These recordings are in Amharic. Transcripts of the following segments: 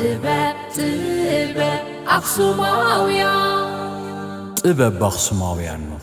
ጥበብ አክሱማውያን ጥበብ አክሱማውያን ነው።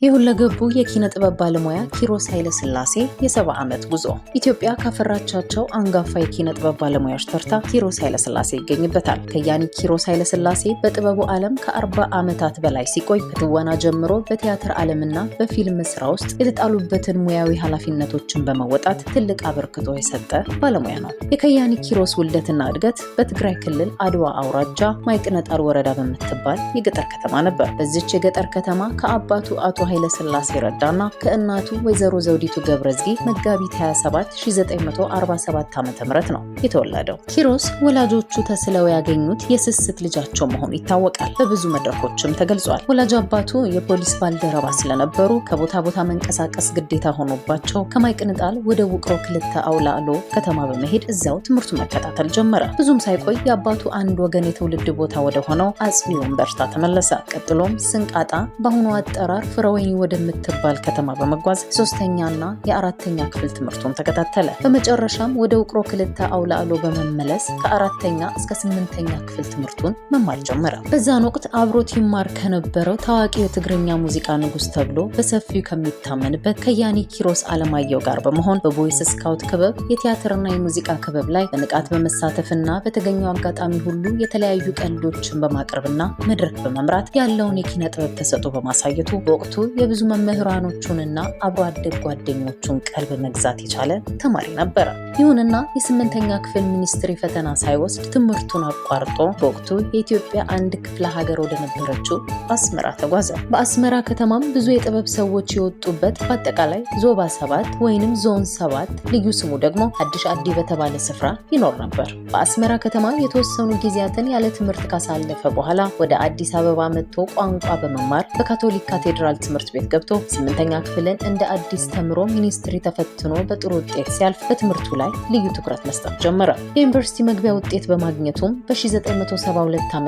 የሁለገቡ የኪነ ጥበብ ባለሙያ ኪሮስ ኃይለ ሥላሴ የ70 ዓመት ጉዞ። ኢትዮጵያ ካፈራቻቸው አንጋፋ የኪነ ጥበብ ባለሙያዎች ተርታ ኪሮስ ኃይለ ሥላሴ ይገኝበታል። ከያኒ ኪሮስ ኃይለ ሥላሴ በጥበቡ ዓለም ከ40 ዓመታት በላይ ሲቆይ ከትወና ጀምሮ በቲያትር ዓለምና በፊልም ስራ ውስጥ የተጣሉበትን ሙያዊ ኃላፊነቶችን በመወጣት ትልቅ አበርክቶ የሰጠ ባለሙያ ነው። የከያኒ ኪሮስ ውልደትና እድገት በትግራይ ክልል አድዋ አውራጃ ማይቅነጣል ወረዳ በምትባል የገጠር ከተማ ነበር። በዚች የገጠር ከተማ ከአባቱ አቶ ኃይለ ሥላሴ ረዳና ከእናቱ ወይዘሮ ዘውዲቱ ገብረዝጊ መጋቢት 27 1947 ዓ.ም ነው የተወለደው። ኪሮስ ወላጆቹ ተስለው ያገኙት የስስት ልጃቸው መሆኑ ይታወቃል። በብዙ መድረኮችም ተገልጿል። ወላጅ አባቱ የፖሊስ ባልደረባ ስለነበሩ ከቦታ ቦታ መንቀሳቀስ ግዴታ ሆኖባቸው ከማይቅንጣል ወደ ውቅሮ ክልተ አውላሎ ከተማ በመሄድ እዛው ትምህርቱ መከታተል ጀመረ። ብዙም ሳይቆይ የአባቱ አንድ ወገን የትውልድ ቦታ ወደ ሆነው አጽቢ ወንበርታ ተመለሰ። ቀጥሎም ስንቃጣ በአሁኑ አጠራር ፍረወይኒ ወደምትባል ከተማ በመጓዝ 3ኛና የ4ኛ ክፍል ትምህርቱን ተከታተለ። በመጨረሻም ወደ ውቅሮ ክልተ አውላሎ በመመለስ ከ4ኛ እስከ 8ኛ ክፍል ትምህርቱን መማር ጀመረ። በዛን ወቅት አብሮት ይማር ከነበረው ታዋቂ የትግርኛ ሙዚቃ ንጉስ ተብሎ በሰፊው ከሚታመንበት ከያኒ ኪሮስ አለማየሁ ጋር በመሆን በቦይስ ስካውት ክበብ የቲያትርና የሙዚቃ ክበብ ላይ በንቃት በመሳተፍና በተገኘው አጋጣሚ ሁሉ የተለያዩ ቀልዶችን በማቅረብና መድረክ በመምራት ያለውን የኪነ ጥበብ ተሰጥኦ በማሳየቱ በወቅቱ የብዙ መምህራኖቹንና አብሮ አደግ ጓደኞቹን ቀልብ መግዛት የቻለ ተማሪ ነበረ። ይሁንና የ8ኛ ክፍል ሚኒስትሪ ፈተና ሳይወስድ ትምህርቱን አቋርጦ በወቅቱ የኢትዮጵያ አንድ ክፍለ ሀገር ወደ ነበረችው አስመራ ተጓዘ። በአስመራ ከተማም ብዙ የጥበብ ሰዎች የወጡበት በአጠቃላይ ዞባ 7 ወይንም ዞን 7 ልዩ ስሙ ደግሞ አዲስ አዲ በተባለ ስፍራ ይኖር ነበር። በአስመራ ከተማ የተወሰኑ ጊዜያትን ያለ ትምህርት ካሳለፈ በኋላ ወደ አዲስ አበባ መጥቶ ቋንቋ በመማር በካቶሊክ ካቴድራል ትምህርት ቤት ገብቶ 8ኛ ክፍልን እንደ አዲስ ተምሮ ሚኒስትሪ ተፈትኖ በጥሩ ውጤት ሲያልፍ በትምህርቱ ላይ ልዩ ትኩረት መስጠት ጀመረ። የዩኒቨርሲቲ መግቢያ ውጤት በማግኘቱም በ1972 ዓ.ም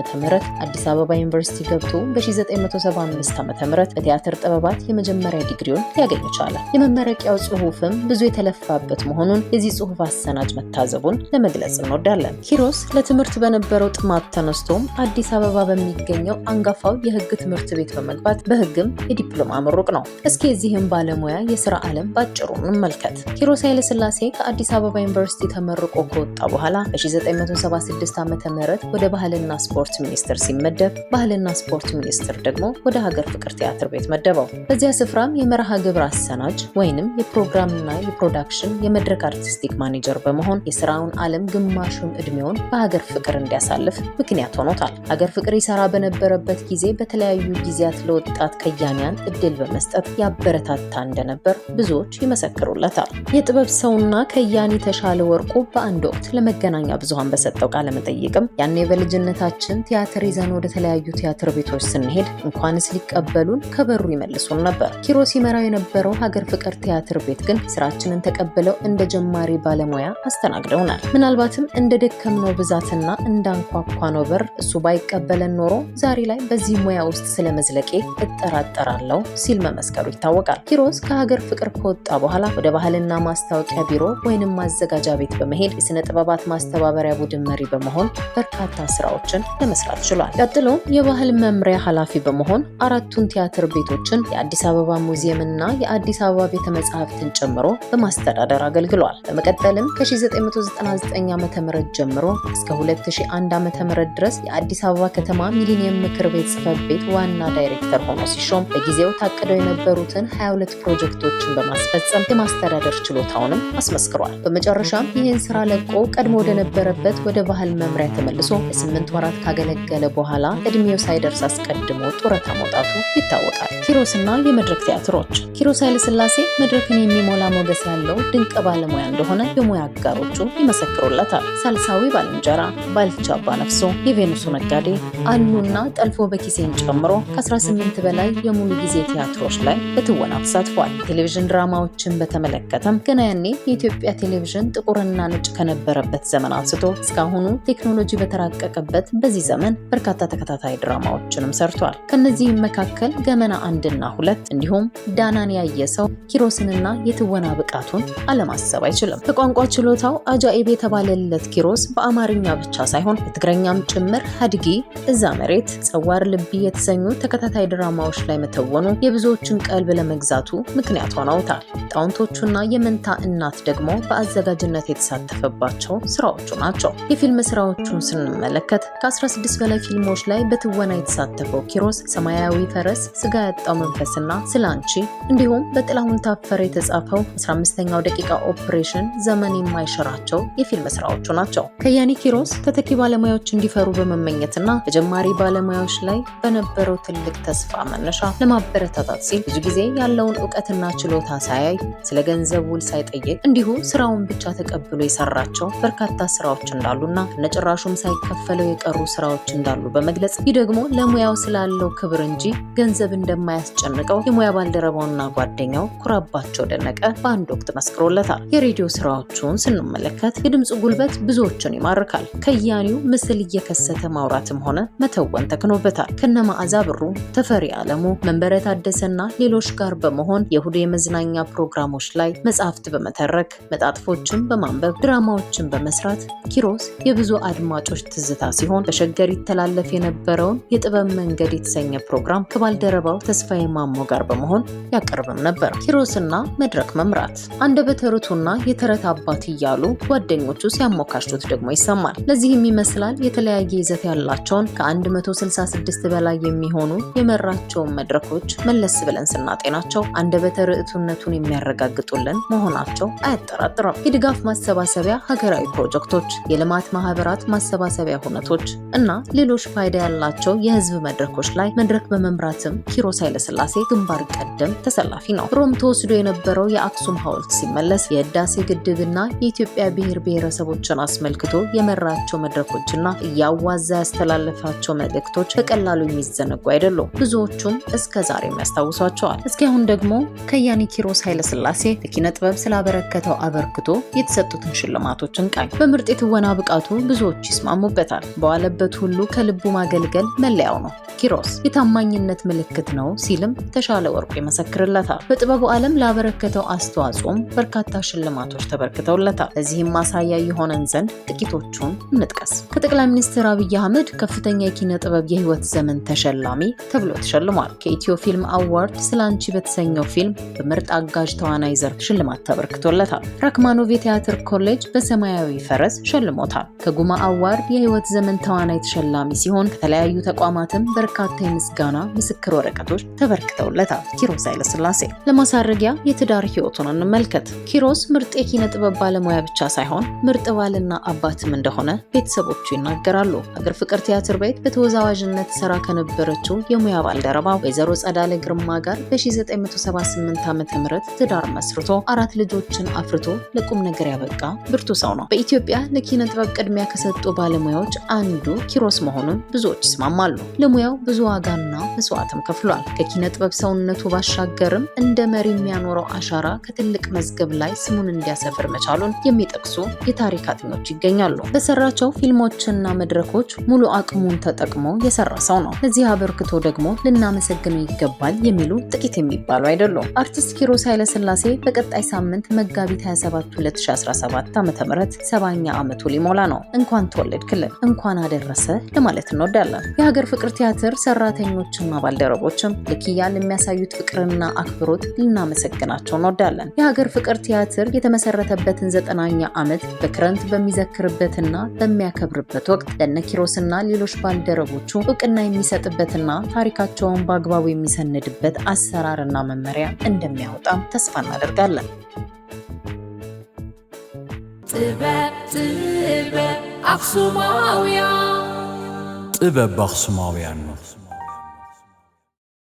አዲስ አበባ ዩኒቨርሲቲ ገብቶ በ1975 ዓ.ም በቲያትር ጥበባት የመጀመሪያ ዲግሪውን ሊያገኝ ቻለ። የመመረቂያው ጽሑፍም ብዙ የተለፋበት መሆኑን የዚህ ጽሑፍ አሰናጅ መታዘቡን ለመግለጽ እንወዳለን። ኪሮስ ለትምህርት በነበረው ጥማት ተነስቶም አዲስ አበባ በሚገኘው አንጋፋው የሕግ ትምህርት ቤት በመግባት በሕግም የዲፕሎማ ምሩቅ ነው። እስኪ የዚህም ባለሙያ የሥራ ዓለም ባጭሩ እንመልከት። ኪሮስ ኃይለ ሥላሴ ከአዲስ አበባ ዩኒቨርሲቲ ተመርቆ ከወጣ በኋላ በ1976 ዓ.ም ወደ ባህልና ስፖርት ሚኒስቴር ሲመደብ ባህልና ስፖርት ሚኒስቴር ደግሞ ወደ ሀገር ፍቅር ቲያትር ቤት መደበው። በዚያ ስፍራም የመርሃ ግብር አሰናጅ ወይንም የፕሮግራምና የፕሮዳክሽን የመድረክ አርቲስቲክ ማኔጀር በመሆን የሥራውን ዓለም ግማሹን ዕድሜውን በሀገር ፍቅር እንዲያሳልፍ ምክንያት ሆኖታል። ሀገር ፍቅር ይሰራ በነበረበት ጊዜ በተለያዩ ጊዜያት ለወጣት ከያኒያን እድል በመስጠት ያበረታታ እንደነበር ብዙዎች ይመሰክሩለታል። የጥበብ ሰውና ከያኒ ተሻለ ወርቁ በአንድ ወቅት ለመገናኛ ብዙሃን በሰጠው ቃለ መጠይቅም ያኔ በልጅነታችን ቲያትር ይዘን ወደ ተለያዩ ቲያትር ቤቶች ስንሄድ እንኳንስ ሊቀበሉን ከበሩ ይመልሱን ነበር። ኪሮስ ይመራው የነበረው ሀገር ፍቅር ቲያትር ቤት ግን ስራችንን ተቀብለው እንደ ጀማሪ ባለሙያ አስተናግደውናል። ምናልባትም እንደ ደከምነው ብዛትና እንዳንኳኳነው በር እሱ ባይቀበለን ኖሮ ዛሬ ላይ በዚህ ሙያ ውስጥ ስለመዝለቄ እጠራጠራለሁ ሲል መመስከሩ ይታወቃል። ኪሮስ ከሀገር ፍቅር ከወጣ በኋላ ወደ ባህልና ማስታወቂያ ቢሮ ወይንም ማዘጋጃ ቤት በመሄድ የስነ ጥበባት ማስተባበሪያ ቡድን መሪ በመሆን በርካታ ስራዎችን ለመስራት ችሏል። ቀጥሎም የባህል መምሪያ ኃላፊ በመሆን 4ቱን ቲያትር ቤቶችን የአዲስ አበባ ሙዚየምና የአዲስ አበባ ቤተ መጻሕፍትን ጨምሮ በማስተዳደር አገልግሏል። በመቀጠልም ከ1999 ዓ.ም ጀምሮ እስከ 2001 ዓ.ም ድረስ የአዲስ አበባ ከተማ ሚሊኒየም ምክር ቤት ጽሕፈት ቤት ዋና ዳይሬክተር ሆኖ ሲሾም በጊዜው ታቅደው የነበሩትን 22 ፕሮጀክቶችን በማስፈጸም የማስተዳደር ችሎታውንም አስመስክሯል። በመጨረሻም ይህን ስራ ለቆ ቀድሞ ወደ ነበረበት ወደ ባህል መምሪያ ተመልሶ ለ8 ወራት ካገለገለ በኋላ እድሜው ሳይደርስ አስቀድሞ ጡረታ መውጣቱ ይታወቃል። ኪሮስና የመድረክ ቲያትሮች። ኪሮስ ኃይለ ሥላሴ መድረክን የሚሞላ ሞገስ ያለው ድንቅ ባለሙያ እንደሆነ የሙያ አጋሮቹ ይመሰክሩለታል። ሳልሳዊ ባልንጀራ፣ ባልቻ አባነፍሶ፣ የቬኑሱ ነጋዴ፣ አሉና ጠልፎ በኪሴን ጨምሮ ከ18 በላይ የሙሉ ጊዜ ቲያትሮች ላይ በትወና ተሳትፏል። ቴሌቪዥን ድራማዎችን በተመለከተም ገና ያኔ የኢትዮጵያ ቴሌቪዥን ጥቁርና ነጭ ከነበረበት ዘመን አንስቶ እስካሁኑ ቴክኖሎጂ በተራቀቀበት በዚህ ዘመን በርካታ ተከታታይ ድራማዎችንም ሰርቷል። ከነዚህም መካከል ገመና 1 እና 2 እንዲሁም ዳናን ያየ ሰው ኪሮስንና የትወና ብቃቱን አለማሰብ አይችልም። በቋንቋ ችሎታው አጃኢብ የተባለለት ኪሮስ በአማርኛ ብቻ ሳይሆን በትግረኛም ጭምር ሀድጊ፣ እዛ መሬት፣ ጸዋር ልቢ የተሰኙ ተከታታይ ድራማዎች ላይ መተወኑ የብዙዎችን ቀልብ ለመግዛቱ ምክንያት ሆነውታል። ጣውንቶቹና የመንታ እናት ደግሞ በአዘጋጅነት የተሳተፈባቸው ስራዎቹ ናቸው። የፊልም ስራዎቹን ስንመለከት ከ16 በላይ ፊልሞች ላይ በትወና የተሳተፈው ኪሮስ ሰማያዊ ፈረስ፣ ስጋ ያጣው መንፈስና ስላንቺ እንዲሁም በጥላሁን ታፈረ የተጻፈው 15ኛው ደቂቃ ኦፕሬሽን ዘመን የማይሽራቸው የፊልም ስራዎቹ ናቸው። ከያኒ ኪሮስ ተተኪ ባለሙያዎች እንዲፈሩ በመመኘትና በጀማሪ ባለሙያዎች ላይ በነበረው ትልቅ ተስፋ መነሻ ለማበረታታት ሲል ብዙ ጊዜ ያለውን እውቀትና ችሎታ ሳያይ ስለ ገንዘብ ውል ሳይጠይቅ እንዲሁ ስራውን ብቻ ተቀብሎ የሰራቸው በርካታ ስራዎች እንዳሉና ነጭራሹም ሳይከፈለው የቀሩ ስራዎች እንዳሉ በመግለጽ ይህ ደግሞ ለሙያው ስላለው ክብር እንጂ ገንዘብ እንደማያስጨንቀው የሙያ ባልደረባውና ጓደኛው ኩራባቸው ደነቀ በአንድ ወቅት መስክሮለታል። የሬዲዮ ስራዎቹን ስንመለከት የድምፁ ጉልበት ብዙዎችን ይማርካል። ከያኒው ምስል እየከሰተ ማውራትም ሆነ መተወን ተክኖበታል። ከነ መዓዛ ብሩ፣ ተፈሪ አለሙ፣ መንበረ ታደሰና ሌሎች ጋር በመሆን የእሁድ የመዝናኛ ፕሮግራሞች ላይ መጽሐፍት በመተረክ መጣጥፎችን በማንበብ ድራማዎችን በመስራት ኪሮስ የብዙ አድማጮች ትዝታ ሲሆን በሸገር ይተላለፍ የነበረውን የጥበብ መንገድ የተሰኘ ፕሮግራም ከባልደረባው ተስፋዬ ማሞ ጋር በመሆን ያቀርብም ነበር። ኪሮስና መድረክ መምራት አንደበተ ርቱዕና የተረት አባት እያሉ ጓደኞቹ ሲያሞካሹት ደግሞ ይሰማል። ለዚህም ይመስላል የተለያየ ይዘት ያላቸውን ከ166 በላይ የሚሆኑ የመራቸውን መድረኮች መለስ ብለን ስናጤናቸው አንደበተ ርቱዕነቱን የሚያረጋግጡልን መሆናቸው አያጠራጥርም። የድጋፍ ማሰባሰቢያ ሀገራዊ ፕሮጀክቶች፣ የልማት ማህበራት ማሰባሰቢያ ሁነቶች እና ሌሎች ፋይዳ ያላቸው የህዝብ መድረኮች ላይ መድረክ በመምራትም ኪሮስ ኃይለሥላሴ ግንባር ቀደም ተሰላፊ ነው። ሮም ተወስዶ የነበረው የአክሱም ሐውልት ሲመለስ የህዳሴ ግድብና የኢትዮጵያ ብሔር ብሔረሰቦችን አስመልክቶ የመራቸው መድረኮችና እያዋዛ ያስተላለፋቸው መልእክቶች በቀላሉ የሚዘነጉ አይደሉም። ብዙዎቹም እስከ ዛሬ ያስታውሷቸዋል። እስኪ አሁን ደግሞ ከያኒ ኪሮስ ኃይለሥላሴ ለኪነ ጥበብ ስላበረከተው አበርክቶ የተሰጡትን ሽልማቶችን ቃኝ። በምርጥ የትወና ብቃቱ ብዙዎች ይስማሙበታል። በዋለበት ሁሉ ከልቡ ማገልገል መለያው ነው። ኪሮስ የታማኝነት ምልክት ነው ሲልም ተሻለ ወርቁ ይመሰክርለታል። በጥበቡ ዓለም ላበረከተው አስተዋጽኦም በርካታ ሽልማቶች ተበርክተውለታል። ለዚህም ማሳያ የሆነን ዘንድ ጥቂቶቹን እንጥቀስ። ከጠቅላይ ሚኒስትር አብይ አህመድ ከፍተኛ የኪነ ጥበብ የህይወት ዘመን ተሸላሚ ተብሎ ተሸልሟል። ከኢትዮ ፊልም አዋርድ ስላንቺ በተሰኘው ፊልም በምርጥ አጋዥ ተዋናይ ዘርፍ ሽልማት ተበርክቶለታል። ራክማኖቭ የቲያትር ኮሌጅ በሰማያዊ ፈረስ ሸልሞታል። ከጉማ አዋርድ የህይወት ዘመን ተዋናይ ተሸላሚ ሲሆን ከተለያዩ ተቋማትም በርካታ የምስጋና ምስክር ወረቀቶች ተበርክተውለታል። ኪሮስ ኃይለሥላሴ ለማሳረጊያ የትዳር ህይወቱን እንመልከት። ኪሮስ ምርጥ የኪነ ጥበብ ባለሙያ ብቻ ሳይሆን ምርጥ ባልና አባትም እንደሆነ ቤተሰቦቹ ይናገራሉ። ሀገር ፍቅር ቲያትር ቤት በተወዛዋዥነት ሰራ ከነበረችው የሙያ ባልደረባ ወይዘሮ ጸዳለ ግርማ ጋር በ1978 ዓ.ም ትዳር መስርቶ 4 ልጆችን አፍርቶ ለቁም ነገር ያበቃ ብርቱ ሰው ነው። በኢትዮጵያ ለኪነ ጥበብ ቅድሚያ ከሰጡ ባለሙያዎች አንዱ ኪሮስ መሆኑን ብዙዎች ይስማማሉ። ለሙያው ብዙ ዋጋና መስዋዕትም ከፍሏል። ከኪነ ጥበብ ሰውነቱ ባሻገርም እንደ መሪ የሚያኖረው አሻራ ከትልቅ መዝገብ ላይ ስሙን እንዲያሰፍር መቻሉን የሚጠቅሱ የታሪክ አጥኞች ይገኛሉ። በሰራቸው ፊልሞችና መድረኮች ሙሉ አቅሙን ተጠቅሞ የሰራ ሰው ነው። ለዚህ አበርክቶ ደግሞ ልናመሰግነው ይገባል የሚሉ ጥቂት የሚባሉ አይደሉም። አርቲስት ኪሮስ ኃይለሥላሴ በቀጣይ ሳምንት መጋቢት 27 2017 ዓ.ም 70ኛ ዓመቱ ሊሞላ ነው። እንኳን ተወለድክልን፣ እንኳን አደረሰ ለማለት እንወዳለን። የሀገር ፍቅር ቲያትር ሰራተኞችና ባልደረቦችም ለኪያ ለሚያሳዩት ፍቅርና አክብሮት ልናመሰግናቸው እንወዳለን። የሀገር ፍቅር ቲያትር የተመሰረተበትን 90ኛ ዓመት በክረምት በሚዘክርበትና በሚያከብርበት ወቅት ለነ ኪሮስና ሌሎች ባልደረቦቹ እውቅና የሚሰጥበትና ታሪካቸውን በአግባቡ የሚሰንድበት አሰራርና መመሪያ እንደሚያወጣም ተስፋ እናደርጋለን። ጥበብ አክሱማውያን ጥበብ አክሱማውያን ነው።